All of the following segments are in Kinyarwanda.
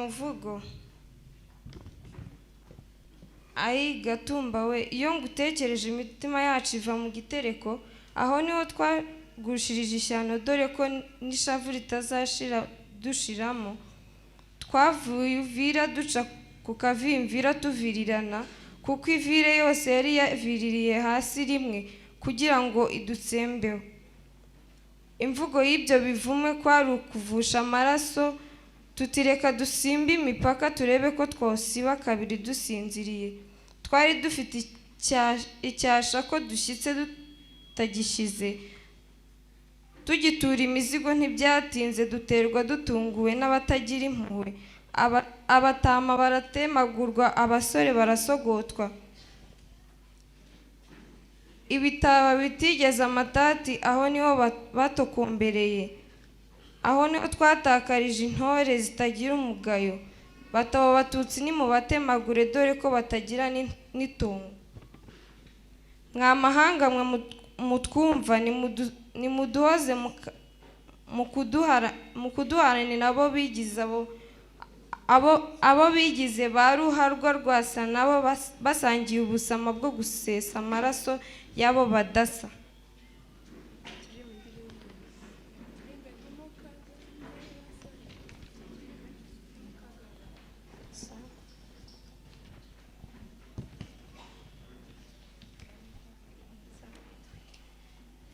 umuvugo. Ayi gatumba we, iyo ngutekereje imitima yacu iva mu gitereko, aho niho twagushirije ishyano, dore ko n'ishavu ritazashira dushiramo. Twavuye uvira duca ku kavimvira tuvirirana, kuko ivire yose yari yaviririye hasi rimwe kugira ngo idutsembeho. Imvugo y'ibyo bivume kwari ukuvusha amaraso, tutireka dusimba imipaka turebe ko twosiba kabiri dusinziriye. Twari dufite icyasha ko dushyitse tutagishize, tugitura imizigo ntibyatinze, duterwa dutunguwe n'abatagira impuhwe. Abatama baratemagurwa, abasore barasogotwa. Ibitaba bitigeze amatati, aho niho batokombereye. Aho niho twatakarije intore zitagira umugayo. Batabo batutsi nimubatemagure, dore ko batagira n'itongo. Mwa mahanga mwe mutwumva, nimuduhoze mu kuduharanira abo bigize ba ruharwa rwasa, nabo basangiye ubusama bwo gusesa amaraso y'abo badasa.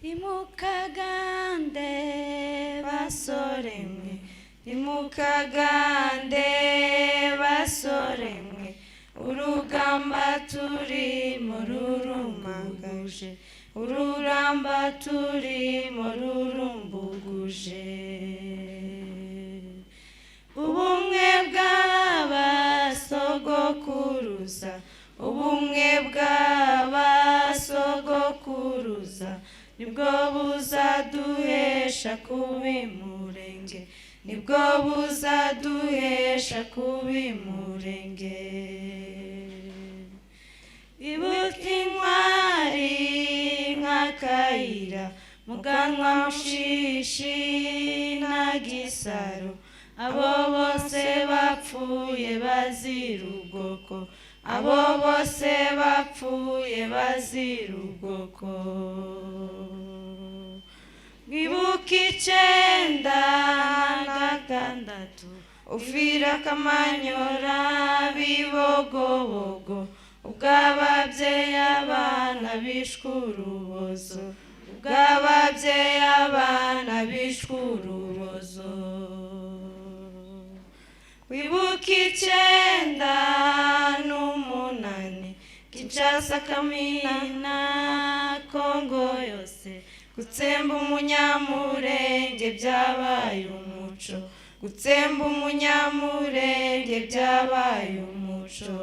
Nimukagande basoremwe, nimukagande basoremwe, urugamba turimo rurumbuguje, urugamba turimo rurumbuguje. Ubumwe bw'abasogokuruza, ubumwe bw'abasogokuruza, nibwo buzaduhesha kuba umurenge, nibwo buzaduhesha kuba umurenge. Ibuka intwari nk'akayira, muganwa mushishi na gisaro, abo bose bapfuye bazira ubwoko, abo bose bapfuye bazira ubwoko. Mwibuka 9/6, uvira Kamanyora bibogobogo, ubw'ababyeyi abana bishwe urubozo, ubw'ababyeyi abana bishwe urubozo. Wibuka 9/8, Kinshasa, Kamina, Kongo yose, gutsemba umunyamurenge byabaye umuco, gutsemba umunyamurenge byabaye umuco.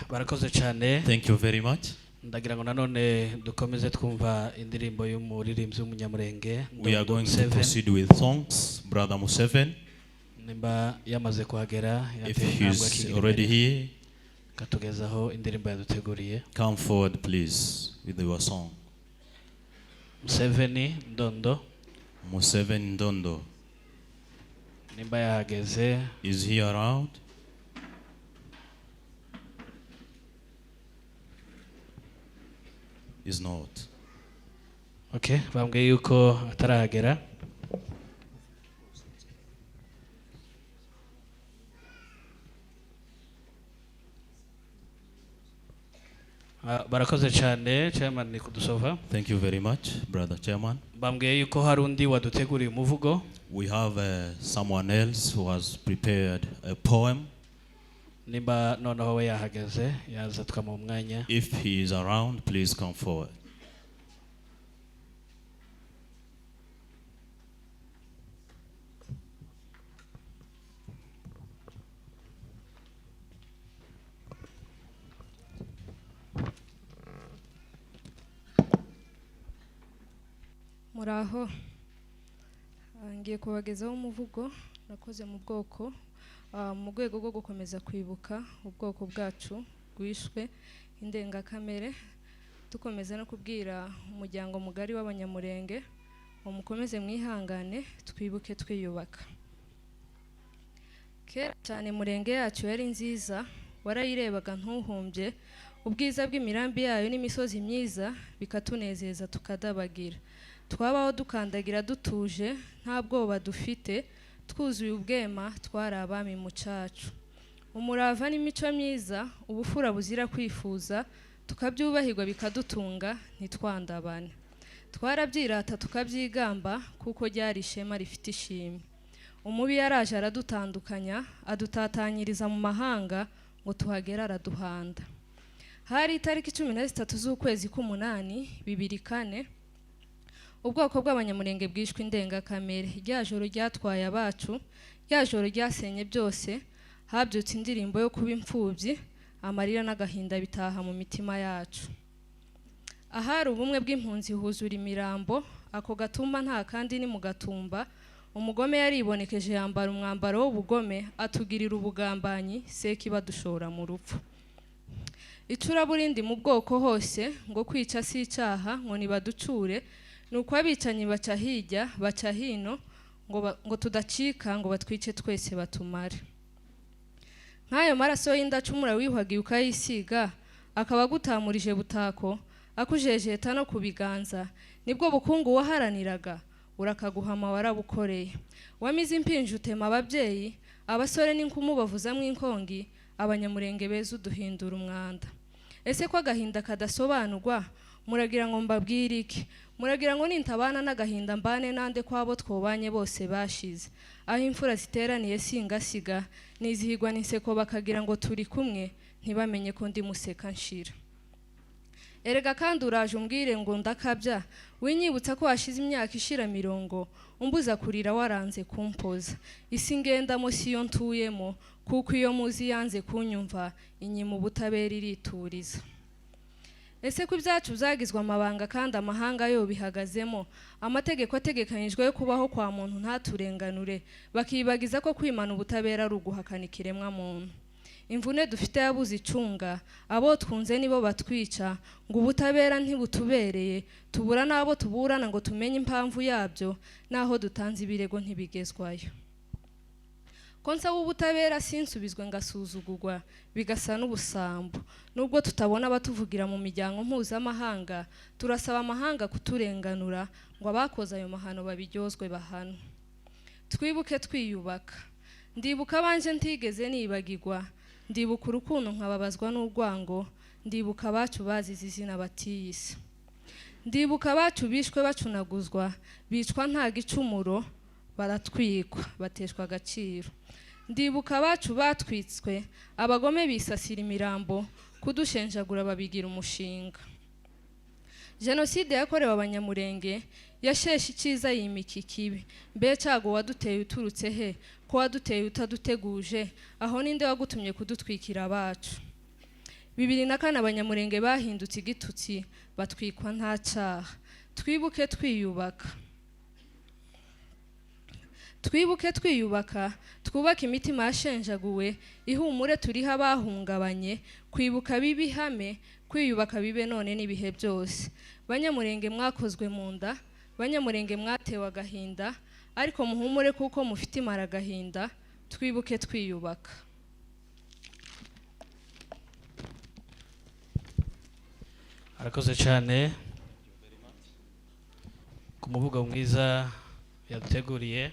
Barakoze cyane. Thank you very much. Ndagira ngo nanone dukomeze twumva indirimbo y'umuririmbyi w'umunyamurenge. We are going to proceed with songs. Brother Museveni, nimba yamaze kuhagera, if he's already here, katugezaho indirimbo yaduteguriye. come forward please with your song. Museveni Ndondo. Museveni Ndondo. Nimba yahageze. Is he around? Is not. Okay, bambwiye yuko atarahagera. Barakoze cyane chairman ni kudusova. Thank you very much brother chairman. Bambwiye yuko hari undi waduteguriye umuvugo. We have someone else who has prepared a poem. Nimba noneho we yahageze yaza tukamuha umwanya. If he is around, please come forward. Muraho, ngiye kubagezaho umuvugo nakoze mu bwoko mu rwego rwo gukomeza kwibuka ubwoko bwacu bwishwe indengakamere, dukomeza no kubwira umuryango mugari w'Abanyamurenge ngo mukomeze mwihangane twibuke twiyubaka. Kera cyane Murenge yacu yari nziza, warayirebaga ntuhumbye, ubwiza bw'imirambi yayo n'imisozi myiza bikatunezeza tukadabagira. Twabaho dukandagira dutuje, nta bwoba dufite, twuzuye ubwema, twari abami mu cacu. Umurava n'imico myiza, ubufura buzira kwifuza, tukabyubahirwa bikadutunga ntitwandabane. Twarabyirata tukabyigamba kuko ryari ishema rifite ishimwe. Umubi yaraje aradutandukanya, adutatanyiriza mu mahanga ngo tuhagera araduhanda. Hari itariki 13 z'ukwezi k'umunani 2004, ubwoko bw'Abanyamurenge bwishwe indengakamere. Rya joro ryatwaye abacu, rya joro ryasenye byose, habyutse indirimbo yo kuba imfubyi, amarira n'agahinda bitaha mu mitima yacu. Ahari ubumwe bw'impunzi huzura imirambo, ako gatumba nta kandi ni Mugatumba. Umugome yaribonekeje yambara umwambaro w'ubugome, atugirira ubugambanyi, sekiba dushora mu rupfu. Icuraburindi mu bwoko hose, ngo kwica si icyaha, ngo nibaducure, nuko abicanyi baca hirya baca hino, ngo tudacika, ngo batwice twese batumare. Nk'ayo maraso y'indacumura wihwagiye ukayisiga, akaba gutamurije butako, akujejeta no kubiganza, nibwo bukungu waharaniraga, urakaguhama warabukoreye. Wamize impinja utema ababyeyi, abasore n'inkumu bavuzamwe inkongi, Abanyamurenge beza uduhindura umwanda. Ese ko agahinda kadasobanurwa, muragira ngo mbabwire iki? Muragira ngo nintabana n'agahinda mbane nande kwabo twobanye bose bashize. Aho imfura ziteraniye singasiga, nizihigwa n'inseko bakagira ngo turi kumwe, ntibamenye ko ndi museka nshira. Erega kandi uraje umbwire ngo ndakabya, winyibutsa ko washize imyaka ishira 40, umbuza kurira waranze kumpoza. Isi ngendamo siyo ntuyemo, kuko iyo muzi yanze kunyumva, inyima ubutabera irituriza. Ese ko ibyacu byagizwe amabanga kandi amahanga yo bihagazemo, amategeko ategekanyijwe yo kubaho kwa muntu ntaturenganure, bakibagiza ko kwimana ubutabera ari uguhakana ikiremwa muntu. Imvune dufite yabuze icunga, abo twunze nibo batwica, ngo ubutabera ntibutubereye, tubura nabo tuburana ngo tumenye impamvu yabyo, naho dutanze ibirego ntibigezwayo. Konsa w'ubutabera sinsubizwe ngasuzugurwa, bigasa n'ubusambo. Nubwo tutabona batuvugira mu miryango mpuzamahanga, turasaba amahanga kuturenganura, ngo abakoze ayo mahano babiryozwe bahano. Twibuke twiyubaka. Ndibuka banje ntigeze nibagirwa, ndibuka urukundo nkababazwa n'urwango, ndibuka abacu bazize izina batiyise. Ndibuka abacu bishwe bacunaguzwa, bicwa nta gicumuro, baratwikwa, bateshwa agaciro. Ndibuka abacu batwitswe, abagome bisasira imirambo, kudushenjagura babigira umushinga. Jenoside yakorewe Abanyamurenge yasheshe iciza yimika ikibi. Mbe cyago waduteye uturutse he? Ko waduteye utaduteguje, aho ninde wagutumye kudutwikira abacu? 2004 Abanyamurenge bahindutse igitutsi, batwikwa nta cyaha. Twibuke twiyubaka. Twibuke twiyubaka, twubaka imitima yashenjaguwe, ihumure turiho abahungabanye, kwibuka bibi hame, kwiyubaka bibe none n'ibihe byose. Banyamurenge mwakozwe mu nda, Banyamurenge mwatewe agahinda, ariko muhumure kuko mufite imara agahinda, twibuke twiyubaka. Arakoze cyane ku muvugo mwiza yaduteguriye.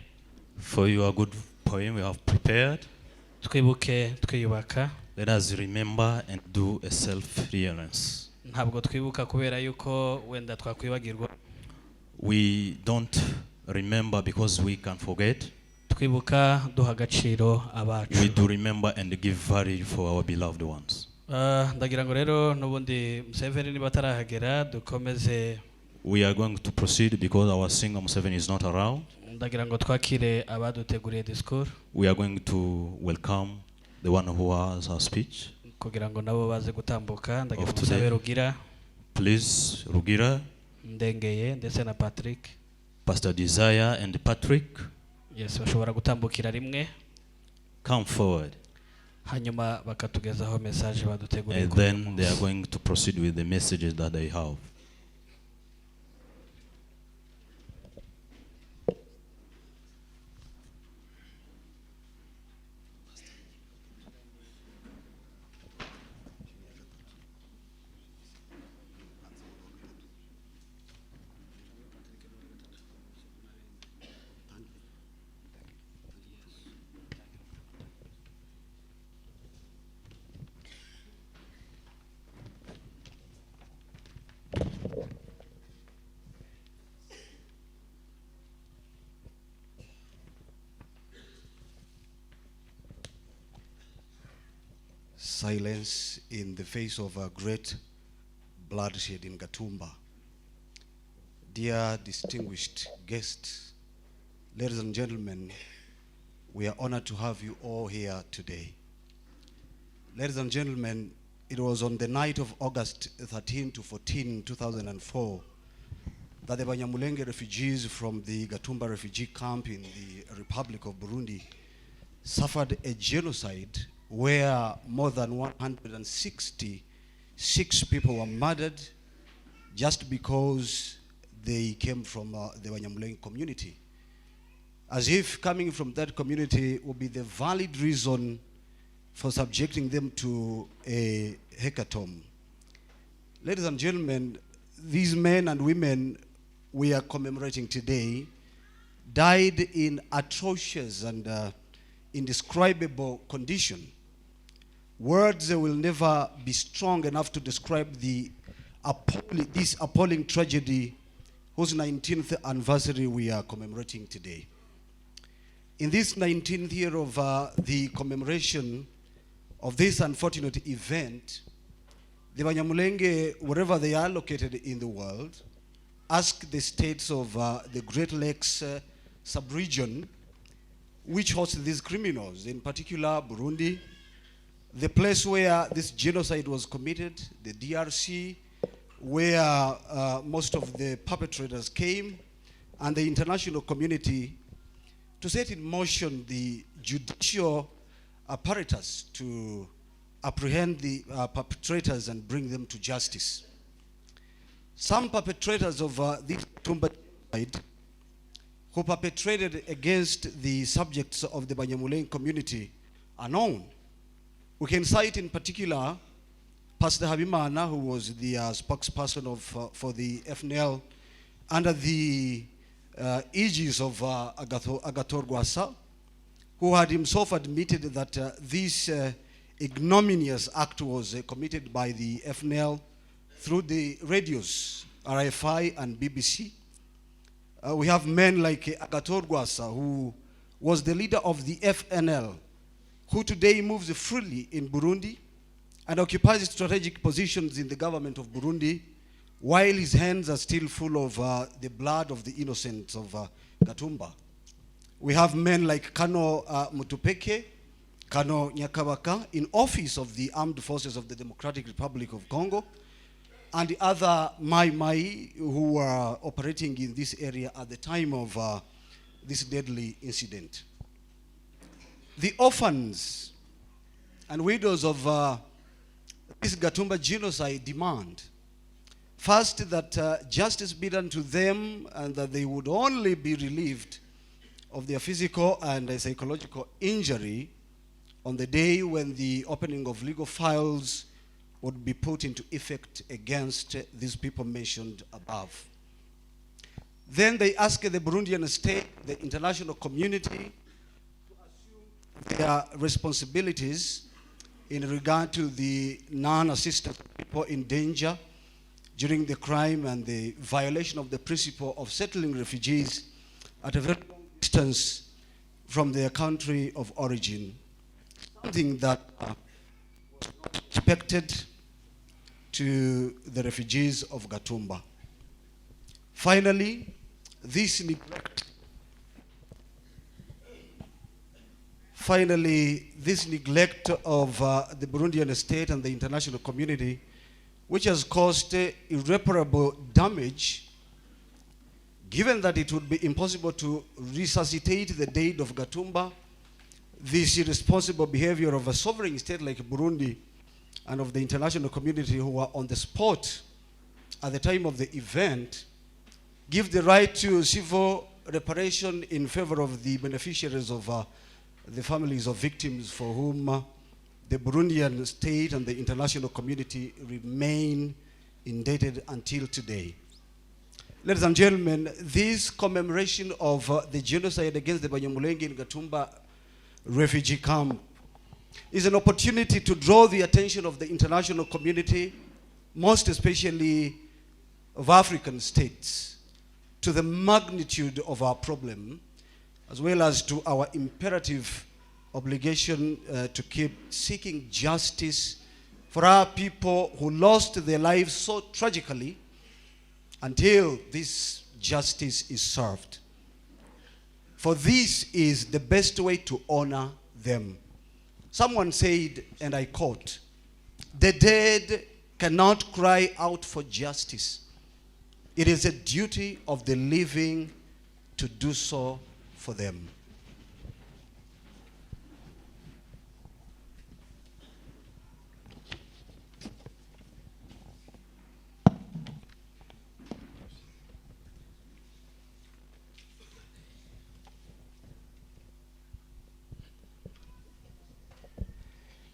For your good poem we have prepared. Twibuke twiyubaka. Let us remember and do a self-reverence. Ntabwo twibuka kubera yuko wenda twakwibagirwa. We don't remember because we can forget. Twibuka duha agaciro abacu. We do remember and give value for our beloved ones. Ndagira ngo rero nubundi Museveni niba tarahagera dukomeze. We are going to proceed because our singer Museveni is not around. Ndagira ngo twakire abaduteguriye discours. We are going to welcome the one who has our speech. Kugira ngo nabo baze gutambuka, ndagira musabe Rugira. Please, Rugira. Ndengeye ndetse na Patrick. Pastor Desire and Patrick. Yes, bashobora gutambukira rimwe. come forward. hanyuma bakatugezaho message baduteguriye And kuri uyu then they are munsi. going to proceed with the messages that they have. Silence in the face of a great bloodshed in Gatumba. Dear distinguished guests, ladies and gentlemen, we are honored to have you all here today. Ladies and gentlemen, it was on the night of August 13 to 14, 2004, that the Banyamulenge refugees from the Gatumba refugee camp in the Republic of Burundi suffered a genocide where more than 166 people were murdered just because they came from the Banyamulenge community. As if coming from that community would be the valid reason for subjecting them to a hecatomb. Ladies and gentlemen, these men and women we are commemorating today died in atrocious and indescribable condition. Words will never be strong enough to describe this appalling tragedy whose 19th anniversary we are commemorating today. In this 19th year of the commemoration of this unfortunate event, the Banyamulenge, wherever they are located in the world, ask the states of the Great Lakes sub-region which hosts these criminals, in particular Burundi, the place where this genocide was committed, the DRC, where most of the perpetrators came, and the international community to set in motion the judicial apparatus to apprehend the perpetrators and bring them to justice. Some perpetrators of this genocide who perpetrated against the subjects of the Banyamulenge community are known. We can cite in particular Pastor Habimana, who was the spokesperson for the FNL under the aegis of Agathon Rwasa, who had himself admitted that this ignominious act was committed by the FNL through the radios, RFI and BBC. We have men like Agathon Rwasa, who was the leader of the FNL, who today moves freely in Burundi and occupies strategic positions in the government of Burundi, while his hands are still full of the blood of the innocents of Gatumba. We have men like Kano Mutupeke, Kano Nyakabaka, in office of the Armed Forces of the Democratic Republic of Congo, and the other Mai who were operating in this area at the time of this deadly incident. The orphans and widows of this Gatumba genocide demand, first, that justice be done to them and that they would only be relieved of their physical and psychological injury on the day when the opening of legal files would be put into effect against these people mentioned above. Then they ask the Burundian state, the international community, their responsibilities in regard to the non-assistance of people in danger during the crime and the violation of the principle of settling refugees at a very long distance from their country of origin, something that was not expected to the refugees of Gatumba. Finally, this neglect of the Burundian state and the international community, which has caused irreparable damage, given that it would be impossible to resuscitate the dead of Gatumba, this irresponsible behavior of a sovereign state like Burundi and of the international community who were on the spot at the time of the event, give the right to civil reparation in favor of the beneficiaries of the families of victims for whom the Burundian state and the international community remain indebted until today. Ladies and gentlemen, this commemoration of the genocide against the Banyamulenge in Gatumba refugee camp is an opportunity to draw the attention of the international community, most especially of African states, to the magnitude of our problem, as well as to our imperative obligation to keep seeking justice for our people who lost their lives so tragically until this justice is served. For this is the best way to honor them. Someone said, and I quote, "The dead cannot cry out for justice. It is a duty of the living to do so for them."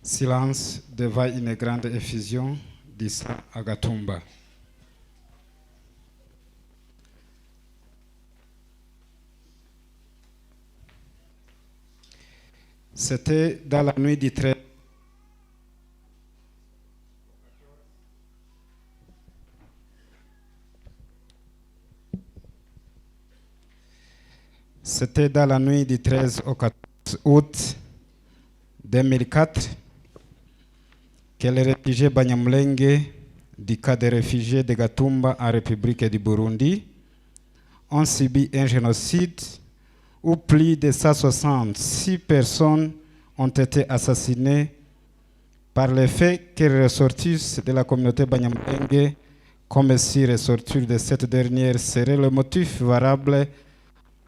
Silence devant une grande effusion du sang à Gatumba. C'était dans la nuit du 13. C'était dans la nuit du 13 au 14 août 2004 que les réfugiés Banyamulenge du cas des réfugiés de Gatumba en République du Burundi ont subi un génocide où plus de 166 personnes ont été assassinées par le fait qu'elles ressortissent de la communauté Banyamulenge, comme si ressortir de cette dernière serait le motif valable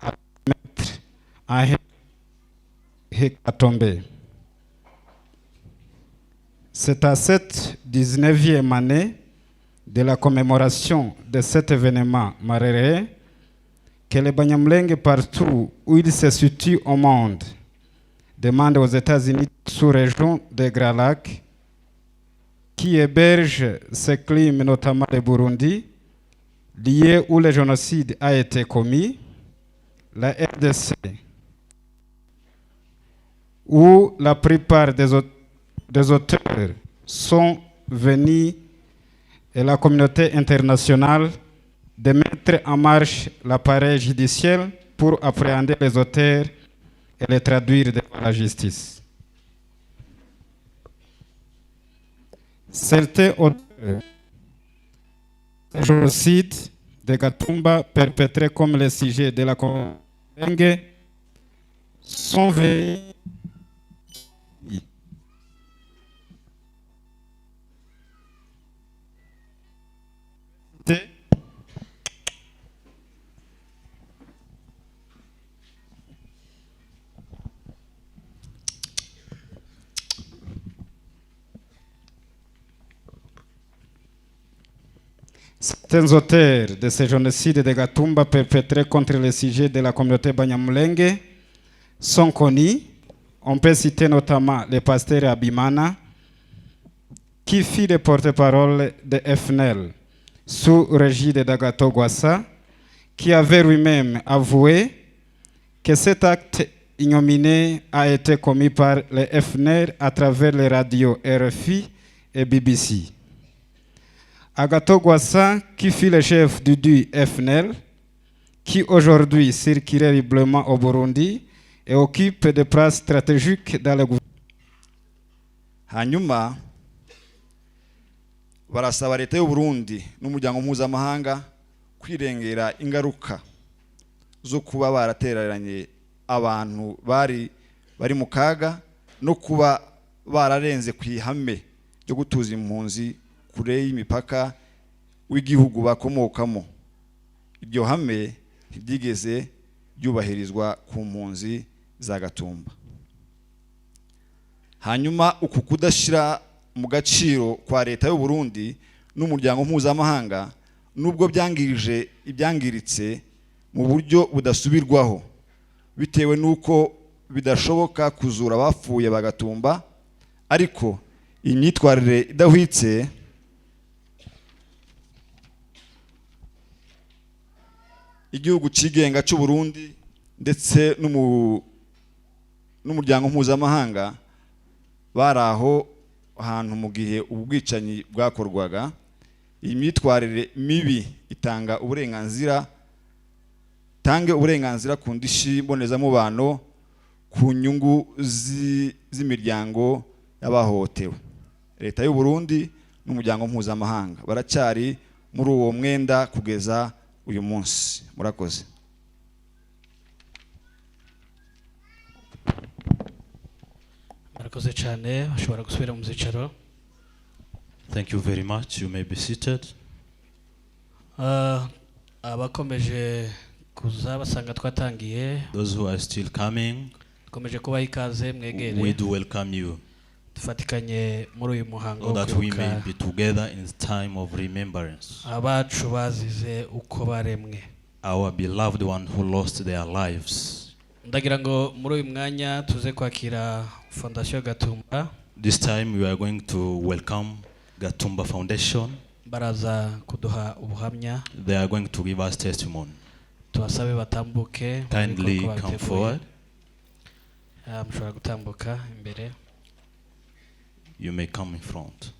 à mettre en hécatombe. C'est à cette 19e année de la commémoration de cet événement malheureux que les Banyamulenge partout où ils se situent au monde demandent aux États-Unis sous-région des Grands Lacs, qui hébergent ces crimes, notamment le Burundi, liés où le génocide a été commis, la RDC, où la plupart des auteurs sont venus, et la communauté internationale de mettre en marche l'appareil judiciaire pour appréhender les auteurs et les traduire devant la justice. Certains auteurs du génocide de Gatumba perpétrés comme le sujet de la Convention sont venus certains auteurs de ce génocide de Gatumba perpétrés contre les sujets de la communauté Banyamulenge sont connus. On peut citer notamment le pasteur Abimana, qui fut le porte-parole de FNL sous régime de Dagato Gwassa, qui avait lui-même avoué que cet acte ignominé a été commis par les FNL à travers les radios RFI et BBC. Agato Gwassa, qui fut le chef du FNL, qui aujourd'hui circule librement au Burundi et occupe des places stratégiques dans le gouvernement. Hanyuma barasaba leta y'u Burundi n'umuryango mpuzamahanga kwirengera ingaruka zo kuba baratereranye abantu bari mu kaga no kuba bararenze ku ihame ryo gutuza impunzi kure y'imipaka w'igihugu bakomokamo. Iryo hame ntibyigeze byubahirizwa ku mpunzi za Gatumba. hanyuma uku kudashira mu gaciro kwa leta y'u Burundi n'umuryango mpuzamahanga nubwo byangirije ibyangiritse mu buryo budasubirwaho bitewe nuko bidashoboka kuzura abapfuye bagatumba, ariko imyitwarire idahwitse igihugu cigenga cy'u Burundi ndetse n'umuryango mpuzamahanga baraho ahantu mu gihe ubwicanyi bwakorwaga. Iyi myitwarire mibi itanga uburenganzira ku ndishi mbonezamubano ku nyungu z'imiryango y'abahohotewe. Leta y'u Burundi n'umuryango mpuzamahanga baracyari muri uwo mwenda kugeza uyu munsi. Murakoze. Murakoze cyane, bashobora gusubira mu zicaro. Thank you very much. You may be seated. Abakomeje kuza basanga twatangiye, Those who are still coming, dukomeje kubaha ikaze mwegere. we do welcome you, Dufatikanye muri uyu muhango so wo that we may kwibuka be together in the time of remembrance. abacu bazize Ukobaremwe. Our beloved one who lost their lives. Ndagira ngo muri uyu mwanya tuze kwakira Fondation Gatumba. This time we are going to welcome Gatumba Foundation. Baraza kuduha ubuhamya. They are going to give us testimony. Tubasabe batambuke. Kindly come forward. Mushobora gutambuka imbere. You may come in front.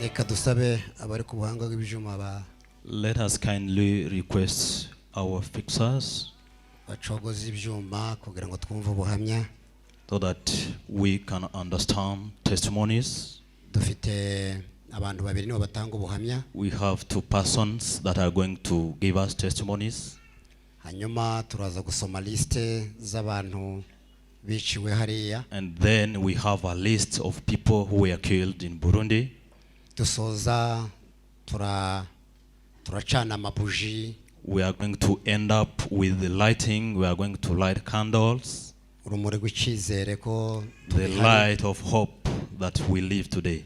Reka dusabe abari ku buhanga bw'ibyuma ba Let us kindly request our fixers bacogoza ibyuma kugira ngo twumve ubuhamya. so that we can understand testimonies. Dufite abantu babiri nibo batanga ubuhamya, We have two persons that are going to give us testimonies. hanyuma turaza gusoma liste z'abantu biciwe hariya. And then we have a list of people who were killed in Burundi. Dusoza turacana amabuji. We are going to end up with the lighting. We are going to light candles. Urumuri rw'icyizere ko The light of hope that we live today.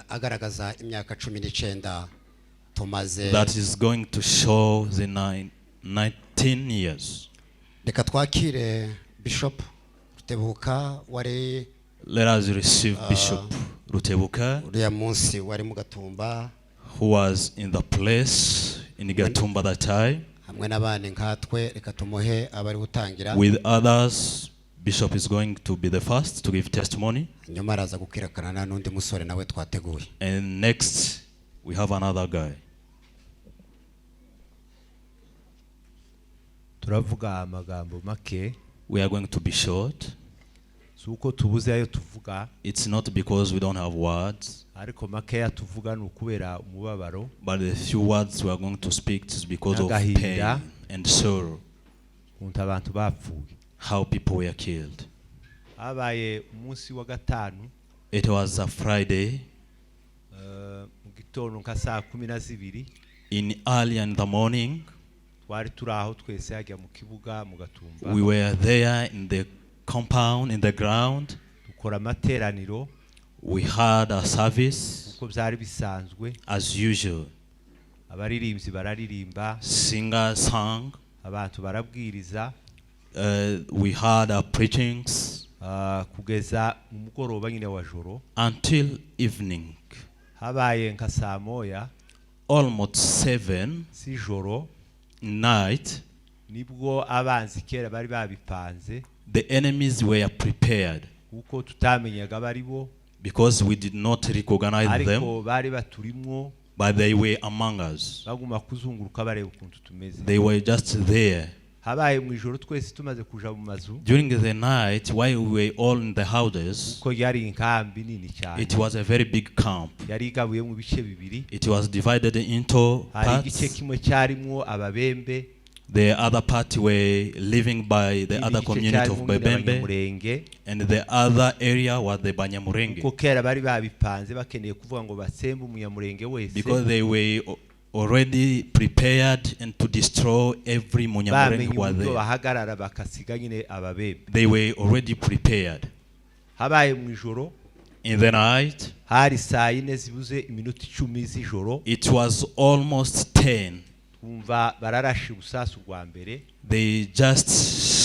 Agaragaza imyaka 19 tumaze. That is going to show the 19 years. Reka twakire Bishop Rutebuka wari. Let us receive Bishop Rutebuka, uriya munsi wari mu Gatumba, who was in the place in Gatumba that time. hamwe n'abandi nkatwe. Reka tumuhe abari gutangira. With others, Bishop is going to be the first to give testimony. Nyuma araza gukirakana n'undi musore nawe twateguye. And next, we have another guy. Turavuga amagambo make. We are going to be short. Suko tubuze ayo tuvuga. It's not because we don't have words, Ariko make ya tuvuga n'ukubera umubabaro. but the few words we are going to speak is because of N'agahinda. pain and sorrow, Kunta abantu bapfuye. how people were killed. Habaye umunsi wa gatanu. It was a Friday. Mu gitondo nka saa 12. In early in the morning, Twari turaho twese hajya mu kibuga mu Gatumba. we were there in the compound, in the ground. Dukora amateraniro. We had a service Uko byari bisanzwe. as usual. Abaririmbyi bararirimba. Singers sang, abantu barabwiriza we had our preachings kugeza umugoroba nyine wa joro until evening, habaye nka saa moya almost 7 si joro night. nibwo abanzi kera bari babipanze, The enemies were prepared kuko tutamenyaga baribo, because we did not recognize them, ariko bari baturimwo, but they were among us. baguma kuzunguruka bareba ukuntu tumeze. They were just there. Habaye mu ijoro twese tumaze kuja mu mazu, During the night, while we were all in the houses, kuko yari inkambi nini cyane, it was a very big camp. yari igabuye mu bice bibiri. It was divided into hari igice parts. kimwe cyarimwo ababembe, The other part were living by the other community of Bebembe, and the other area was the Banyamurenge, kuko kera bari babipanze bakeneye kuvuga ngo batsembe umunyamurenge wese, because they were already prepared and to destroy every Munyamurenge who was there. bahagarara bakasiga nyine ababembe. They were already prepared. Habaye mu ijoro, In the night, hari saa 4 zibuze iminota 10 z'ijoro, it was almost 10. kumva bararashe ubusasu rwa mbere. They just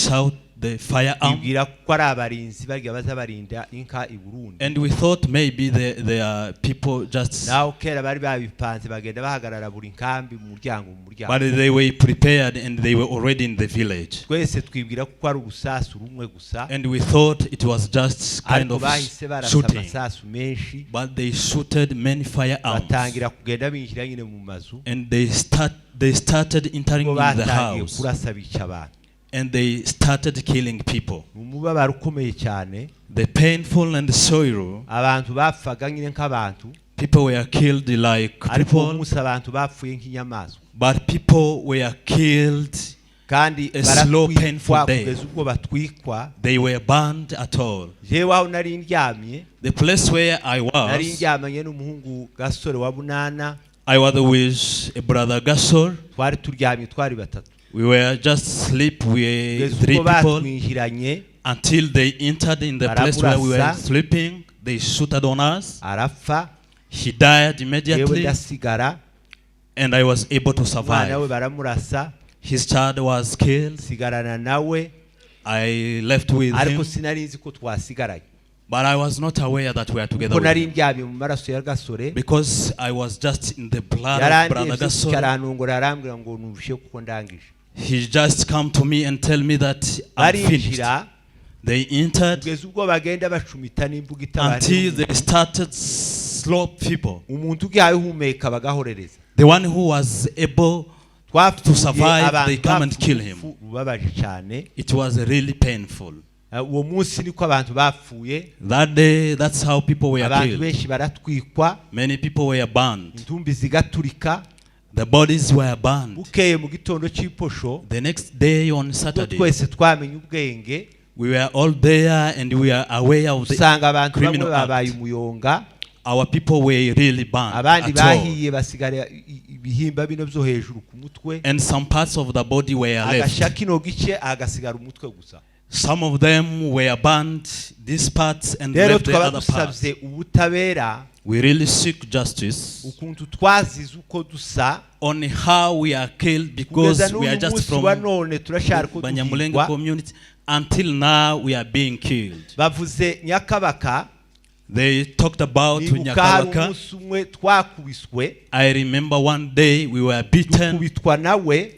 shout the firearm, ibwira ko ari abarinzi barya bazabarinda inka I Burundi, and we thought maybe there are people just, naho kera bari babipanze bagenda bahagarara buri nkambi mu muryango mu muryango, but they were prepared and they were already in the village, twese twibwira ko ari ubusasu rumwe gusa, and we thought it was just kind ariko of bahise barasa shooting, amasasu menshi, but they shooted many firearms, batangira kugenda binjira nyine mu mazu, and they started entering in the batangiye house, kurasa bica abantu. and they started killing people. Umubabaro ukomeye cyane, The painful and sorrow, abantu bapfaga nyine nk'abantu, people were killed like ariko people, umunsi abantu bapfuye nk'inyamaswa, but people were killed kandi a slow, painful baratwikwa day. kugeza ubwo batwikwa. They were burned at all. Jewe aho nari ndyamye, The place where I nari was, ndyamanye n'umuhungu Gasore wa Bunana, I was with a brother Gasol. twari turyamye twari batatu, We were just asleep. We were kugeza 3 ubwo people batwinjiranye, until they entered in the place where we were Baraburasa. sleeping. They shooted on us. arapfa, He died yewe immediately, ndasigara, and I was able to umwana we survive. baramurasa, His child was killed. sigarana nawe, I left with ariko him, sinari nzi ko twasigaranye, but I was not aware that we were together kuko with nari him, ndyamye mu maraso ya Gasore. because I was just in the blood of brother Yarandebye Gasol. arantungura arambwira ngo numvishe kuko ndangije. He just come to me and tell me that I'm finished. Barinjira They entered kugeza ubwo bagenda bacumita n'imbuga until itabari, they started slope people. umuntu ugiye uhumeka bagahorereza. The one who was able to survive, they come and kill him. Rubabaje cyane. It was really painful. Uwo munsi niko abantu bapfuye, That day, that's how people were abantu killed. benshi baratwikwa, Many people were burned. intumbi zigaturika. The bodies were burned. Bukeye mu gitondo cy'iposho, The next day on ubwo Saturday, twese twamenye ubwenge, we were all there and we were aware of the usanga abantu bamwe criminal babaye act. umuyonga, Our people were really burned abandi at all. bahiye basigara ibihimba bino byo hejuru ku mutwe, And some parts of the body were agasha left. kino gice agasigara umutwe gusa. Some of them were burned, these parts, and Rero left the twaba other parts. dusabye ubutabera, We really seek justice ukuntu twazize uko dusa, on how we are killed, kugeza because we are n'uyu just munsi from wa none turashaka ko Banyamulenge duhigwa. community. Until now, we are being killed. Bavuze Nyakabaka, They talked about nibuka hari Nyakabaka. umunsi umwe twakubiswe, I remember one day we were beaten dukubitwa nawe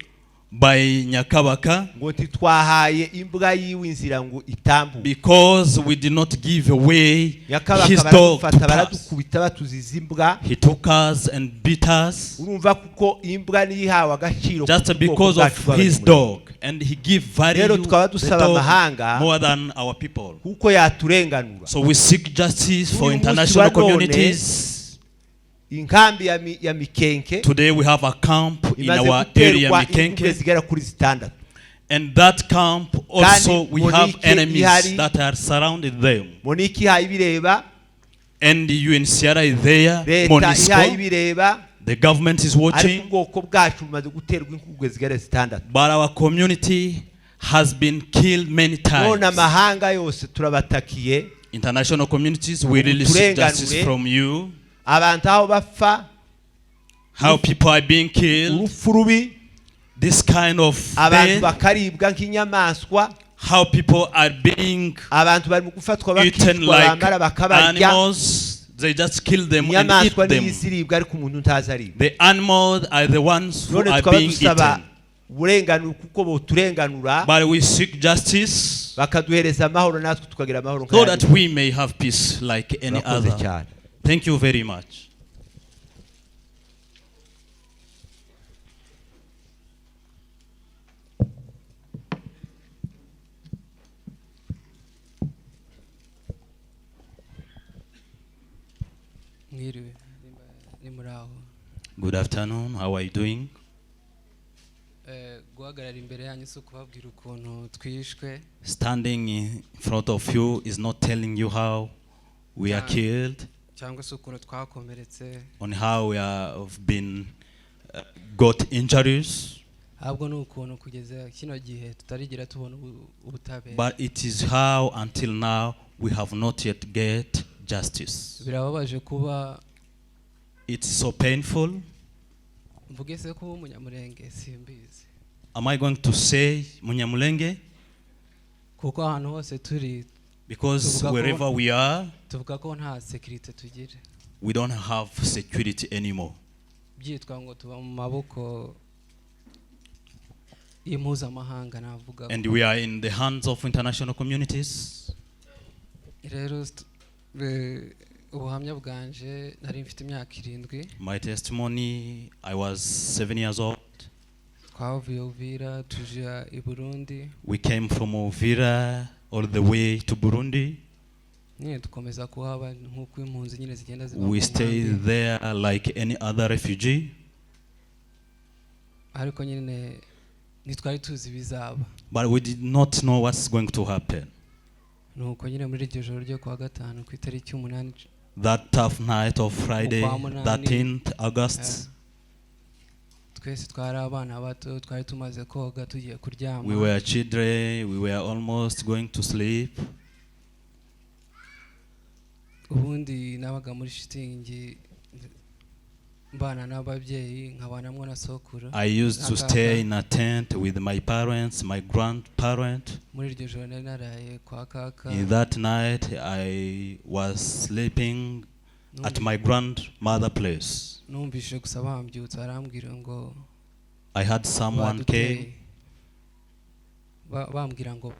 by Nyakabaka ngo ntitwahaye imbwa yiwe inzira ngo itambuke. because we did not give away his Nyakabaka dog to baradufata pass. baradukubita batuziza imbwa. He took us and beat us Urumva kuko imbwa niyo ihawe agaciro just ku bwoko because bwacu of his bw'Abanyamulenge. dog, and he gave value Rero to tukaba the dusaba dog amahanga more than our people. kuko yaturenganura. So we seek justice for Uyu munsi international wa none, communities. Inkambi ya Mikenke Today we have a camp in imaze our area guterwa imbuga Mikenke, zigera kuri 6. and that camp also we have Monique enemies ihari. that are surrounded them. Monique ihaye ibireba, And the UNHCR is there, leta ihaye MONUSCO, ibireba, the government is ariko watching, ubwoko bwacu bumaze guterwa inkugwe zigera 6. but our community has been killed many None times. amahanga yose turabatakiye, International communities, we really seek justice from you. abantu aho bapfa, How people are being killed, urupfu rubi, this kind of abantu death, bakaribwa nk'inyamaswa, how people are being abantu bari mu gufatwa eaten bakicwa like bamara bakabarya. animals. They just kill them and eat Inyamaswa them. n'iziribwa ariko umuntu ntazi aribwa. The animals are the ones who None are tukaba being dusaba eaten. uburenganura kuko boturenganura, But we seek justice bakaduhereza amahoro natwe tukagira amahoro so that we may have peace like any Murakoze other. cyane. Thank you very much. Mwiriwe, ni muraho. Good afternoon. How are you doing? Guhagarara imbere yanyu si ukubabwira ukuntu twishwe. Standing in front of you is not telling you how we are killed, cyangwa se ukuntu twakomeretse. on how we have been got injuries, Ahubwo ni ukuntu kugeza kino gihe tutarigira tubona ubutabera. but it is how until now we have not yet get justice. Birababaje kuba It's so painful. mvuge se kuba umunyamurenge simbizi. Am I going to say Munyamulenge? Kuko ahantu hose turi Because wherever we are, tuvuga ko nta security tugira. we don't have security anymore. Byitwa ngo tuba mu maboko y'impuzamahanga navuga. And we are in the hands of international communities. Rero ubuhamya bwanje nari mfite imyaka 7. My testimony, I was 7 years old. Twavuye Uvira tuje i Burundi. We came from Uvira all the way to Burundi. Tukomeza kuhaba nk'uko impunzi nyine zigenda ziba. We stayed there like any other refugee. Ariko nyine nitwari tuzi bizaba. But we did not know what's going to happen. Nuko nyine muri iryo joro ryo kwa gatanu ku itariki 8. That tough night of Friday, 13th August. Twese twari abana bato twari tumaze koga tugiye kuryama. We were children, we were almost going to sleep. Ubundi nabaga muri shitingi mbana n'ababyeyi nkabanamwe na sokuru. I used to stay in a tent with my parents, my grandparent. Muri iryo joro naraye kwa kaka. In that night I was sleeping at my grandmother place. Numvise gusa bambyutse arambwira ngo I had someone came. Bambwira ngo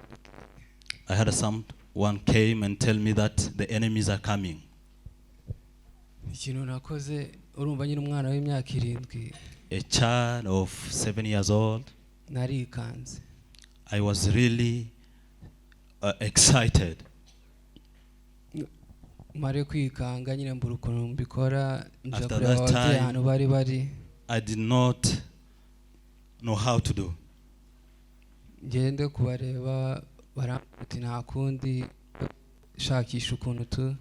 I had someone came and tell me that the enemies are coming. Ikintu nakoze urumva nyine umwana w'imyaka 7. A child of 7 years old. Narikanze. I was really excited. Mare kwikanga nyine mbura ukuntu mbikora nja After kureba that ababyeyi time, ahantu bari. I did not know how to do. Ngende kubareba barambuti nta kundi shakisha ukuntu tu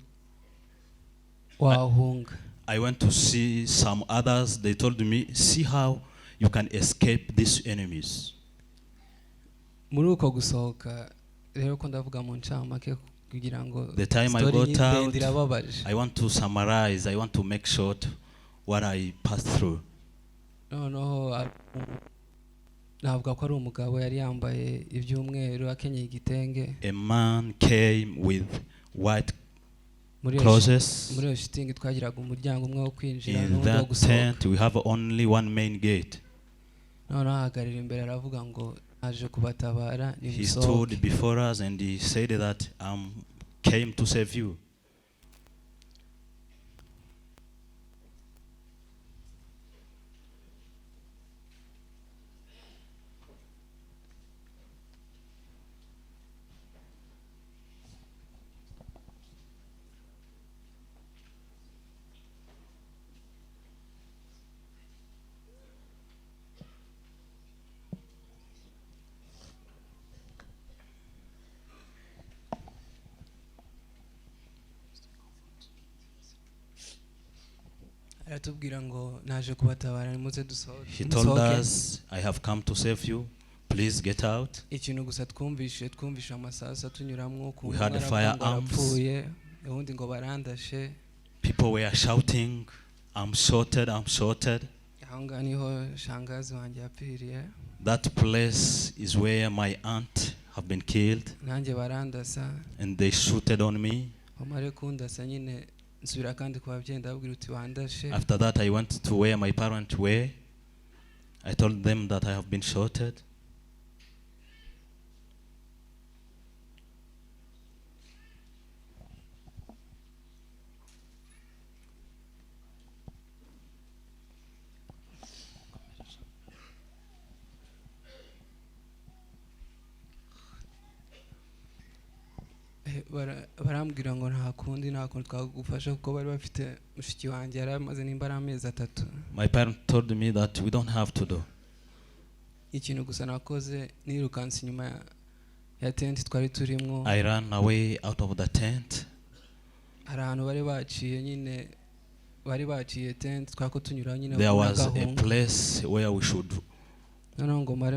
wahunga. I went to see some others. They told me, see how you can escape these enemies. Muri uko gusohoka rero ko ndavuga mu ncamake kugira ngo The time I got out, I want to summarize, I want to make short what I passed through. No, navuga ko ari umugabo yari yambaye ibyumweru akenyeye igitenge. A man came with white clothes. Muri shitingi twagiraga umuryango umwe wo kwinjira In that tent we have only one main gate. Ahagarira imbere aravuga ngo aje kubatabara ni He stood before us and he said that I came to save you. aratubwira ngo naje kubatabara nimuze dusohoke. He told us, I have come to save you, please get out. Ikintu gusa twumvishe amasasu atunyuramwo ku We had firearms. ubundi ngo barandashe. People were shouting, I'm shorted, I'm shorted. That place is where my aunt have been killed. And they shooted on me. After that, I went to where my parents were. I told them that I have been shot. barambwira ngo nta kundi twagufasha kuko bari bafite mushiki wanjye yari amaze nimbara amezi 3. My parents told me that we don't have to do. Ikintu gusa nakoze nirukanse inyuma ya tent twari turimo. I ran away out of the tent. Hari ahantu bari baciye nyine bari baciye tent twako tunyura nyine. There was a place where we should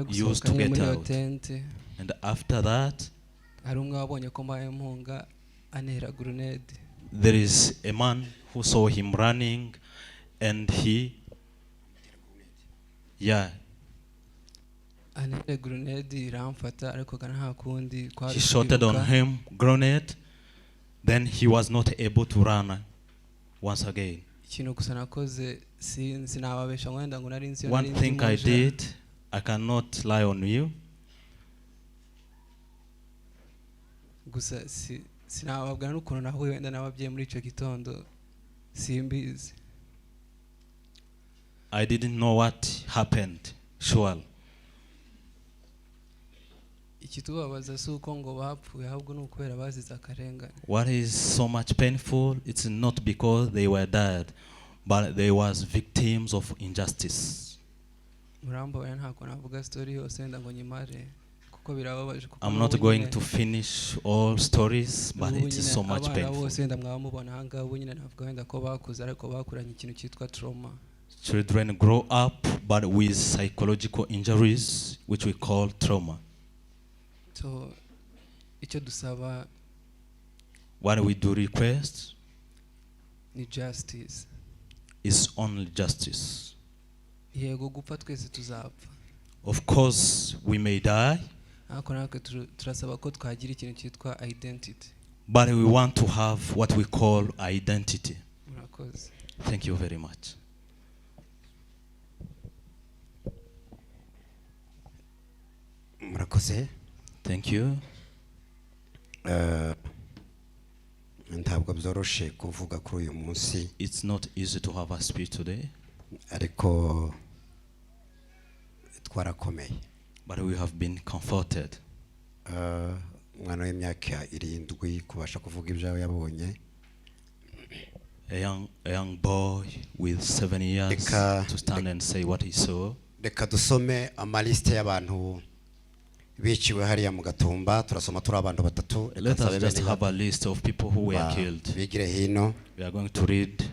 use to get out. And after that, there is a man who saw him running, and he shot on him grenade. Then he was not able to run once again. One thing I did, I cannot lie on you. Gusa sinababwira n'ukuntu nahuye wenda n'ababyeyi muri icyo gitondo simbizi. I didn't know what happened, surely. Ikitubabaza si uko ngo bapfuye ahubwo n'ukubera bazize akarengane. What is so much painful, it's not because they were dead, but they was victims of injustice. Murambabarira ntako navuga story yose wenda ngo nyimare. I'm not going to finish all stories, but it is so much painful. Children grow up, but with psychological injuries, which we call trauma. So, what we do request justice. Is only justice. Of course, we may die. But we want to have what we call identity. Thank you very much. Thank you. It's not easy to have a speech today. But we have been comforted. A young boy with 7 years to stand and say what he saw. Let us just have a list of people who were killed. We are going to read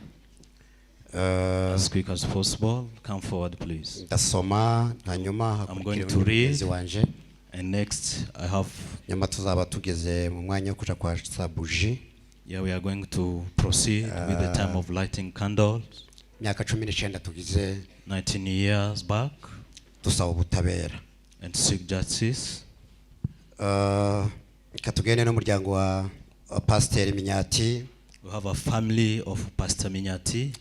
as quick as possible. Come forward, please. I'm going to read, and next I have. Yeah, we are going to proceed with the time of lighting candles. 19 years back, and seek justice. We have a family of Pastor Minyati.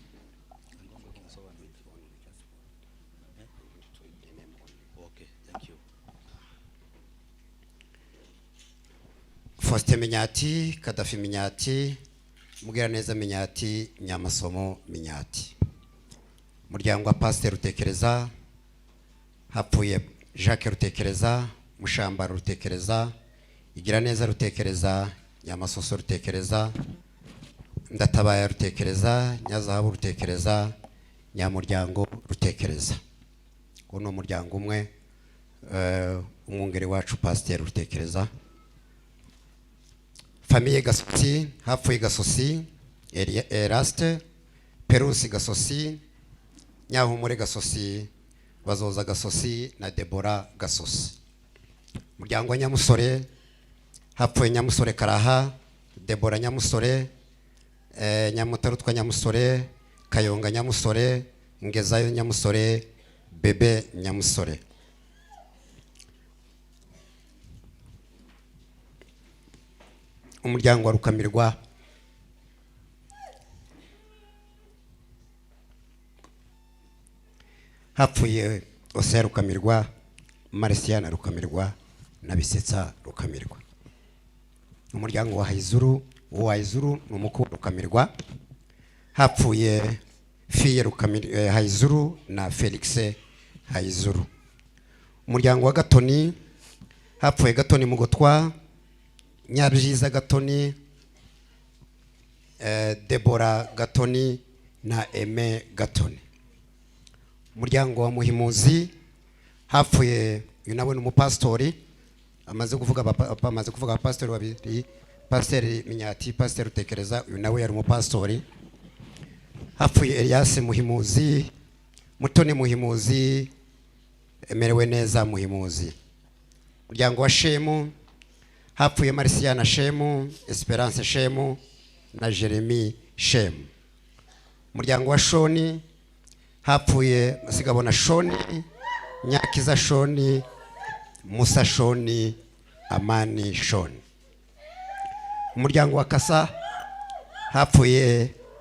Faustin Minyati, Kadafi Minyati, Mugiraneza Minyati, Nyamasomo Minyati. Muryango wa Pastor Rutekereza, hapfuye Jacques Rutekereza, Mushamba Rutekereza, Igiraneza Rutekereza, Nyamasoso Rutekereza, Ndatabaya Rutekereza, Nyazahabu Rutekereza, Nyamuryango Rutekereza. Uno muryango umwe umwungere wacu Pastor Rutekereza. Famille Gasosi, hapfuye Gasosi, Eraste, Perusi Gasosi, Nyahumure Gasosi, Bazoza Gasosi na Deborah Gasosi. Muryango Nyamusore, hapfuye Nyamusore Karaha, Deborah Nyamusore, Nyamutarutwa Nyamusore, Kayonga Nyamusore, Ngezayo Nyamusore, Bebe Nyamusore. Umuryango wa Rukamirwa hapfuye Ose Rukamirwa, Marciana Rukamirwa na Bisetsa Rukamirwa. Umuryango wa Hayizuru, Hayizuru n'umukuru Rukamirwa hapfuye Fiye Rukamirwa Hayizuru na Felix Hayizuru. Umuryango wa Gatoni hapfuye Gatoni Mugotwa, Nyabyiza Gatoni, Debora Gatoni na Eme Gatoni. Umuryango wa Muhimuzi hapfuye nawe n'umupastori, amaze kuvuga abapastori babiri, Pasiteri Minyati, Pasiteri Utekereza, uyu nawe yari umupastori. Hapfuye Elias Muhimuzi, Mutoni Muhimuzi, Emerewe Neza Muhimuzi. Umuryango wa Shemu hapfuye Marciana Shemu, Esperance Shemu na Jeremy Shemu. Umuryango wa Shoni hapfuye Masigabona Shoni, Nyakiza Shoni, Musa Shoni, Amani Shoni. Umuryango wa Kasa hapfuye